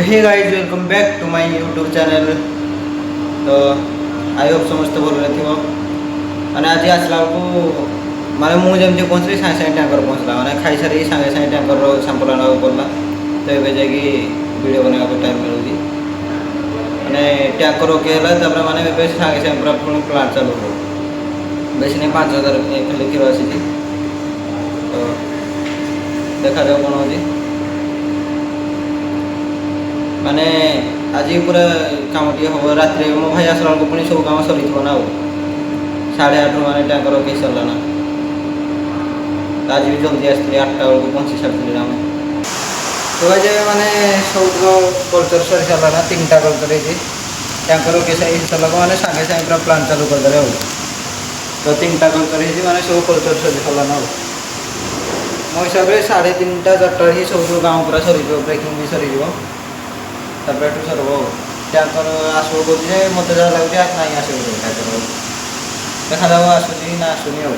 Hey guys welcome back to my YouTube channel. तो I hope समस्त भल थो मैंने आज आसला को माने मुझे पहुँचली सागे सागे टैंकर पहुँचला मैंने खाई सारी सागे सागे टैंकर सैंपल आना पड़ा। तो ये जाकि वीडियो बनवा टाइम मिलूँ मैंने टैंकर ओके मैंने सागे सागे पूरा पुणी प्लांट चालू हो बेस नहीं 5000 खाली क्षीर आसी। तो देखा जाओ कौन हो माने आज पूरा कम टे हम रात मो भाई आसला बेलू पुणी सब कम सरी ना 8:30 मैंने टैंकर ओके सरला ना। आज भी जल्दी आसती 8टा बेलू पहुँची सारी आम। तो आज मैंने सब कल्चर सरी सरला ना 3टा कल्चर टैंकर ओके सरला मैंने सागे सागे पूरा प्लांट चालू करदे। तो 3टा कल्चर मैंने सब कल्चर सरी सरला ना मो हिसाब से 3:30 4टा ही सब गाँव पूरा सरी ब्रेकिंग भी सरी तापर सरब टैंकर आसो बोलते मत जहाँ लगे ना आसो टैंकर देखा जाओ आसूनी ना आसूनी हो।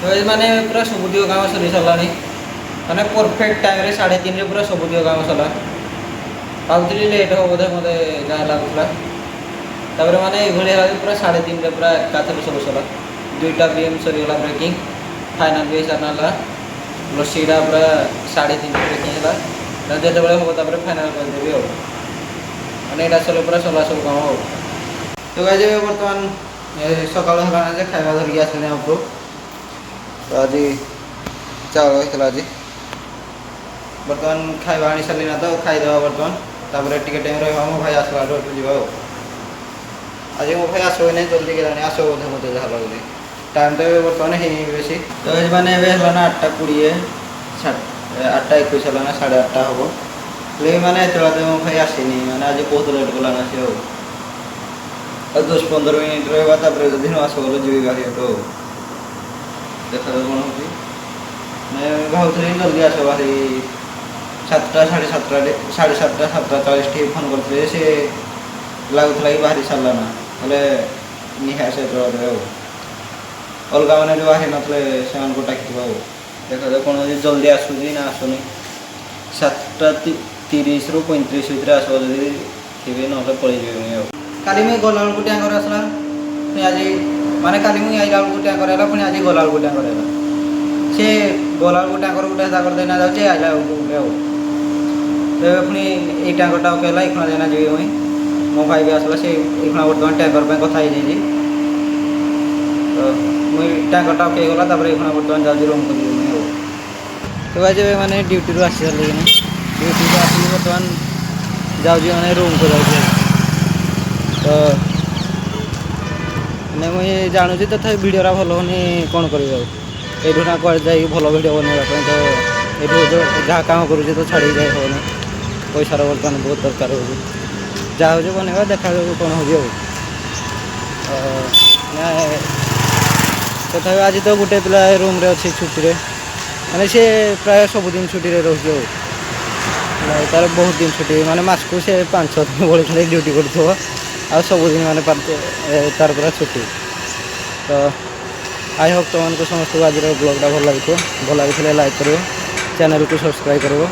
तो मैंने पूरा सबुद गाँव सरी सरला मैंने परफेक्ट टाइम 3:30 पूरा सबुद गाँव सरला भावुली लेट हो बोधे मत जहाँ लगुला मैंने ये पूरा 3:30 पूरा एकाथरे सब सरला 2टा बीएम सरीगला ब्रेकिंग फाइनाल भी सारा लसीटा पूरा 3:30 ब्रेकिंग है जो हम फाइनाल करदेवी और मैंने यहाँ चलो पूरा चला सब कम हो। तो आज बर्तमान सकाल जे खावा धरिकी आसली आपको। तो आज चावल होता आज बर्तमान खावा आनी सारे ना तो खाईदे बर्तमान तापर टिके टाइम रहा मो भाई आसला जा आज मो भाई आसो नहीं जल्दी गलानी आसो बोधे मत जहाँ लगे टाइम तो बर्तमान है बेसी। तो मैंने है ना 8:20 8:21 है ना 8:30 हम लेकिन मैंने एत मो भाई आसनी मैंने आज बहुत लेट गलाना सी हो 10-15 मिनिट रहा जब न आस गल जी गाड़ी तो देखा कौन हो मैं भावुली जल्दी आस भारी 7टा 7:30 7:40 फोन करते सी लगुला कि बाहरी सारा ना हेल्ले निहा से अलग मैंने बाहरी नए से डाक देखा जाए कौन जल्दी आसूनी ना आसुनी 7:30 ରୁ 35 भितर आसो जदि थे ना पलि जाए। काली मुझे गला बेलू टैंकर आसला पुणी आज माने काली मुझे आईला बेलू टैंकर है पुणी आज गला बेलू टैंकर है सी गला बेलू टैंकर गोटे कर देना जाऊँचे आईला बेलू गोटे पुणी ये टैंकरटा ओके है ये देना जी मुई मो भाई भी आसला से ये बर्तमान टैंकर कथा ही तो मुई टैंकरटा ओके गला ये बर्तमान जाऊँगी रूम को जी। तो आज मैंने ड्यूटी रू आसी सारे ड्यूटी को आसिक बर्तमान जाऊँगी मैंने रूम को जाऊँगी। तो मैंने मुझे जानूँ तथा भिडियोरा भल होनी कौन कर ना कल जा भल भिड बनवाई तो ये जहाँ काम करुँचे तो छाड़ी जाए हेनी पैसार बर्तमान बहुत दरकार हो जहाँ हो बनवा देखा कौन हो तथा आज तो गोटे पिला रूम रे अच्छी छुट्टी मैंने सी प्राय सबुदिन छुट्टी रोचे तार बहुत दिन छुट्टी माने मास को से 5-6 दिन बड़े खाली ड्यूटी करूँ आ सबुदिन माने तार पूरा छुट्टी। तो आई होप तुमको समस्त आज ब्लॉगटा भल लगे लाइक करो चैनल को सब्सक्राइब करो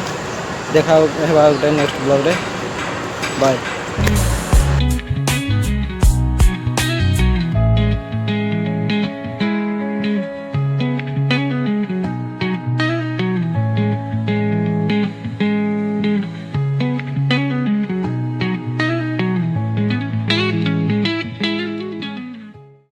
देखा गोटे नेक्स्ट ब्लॉग रे बाय।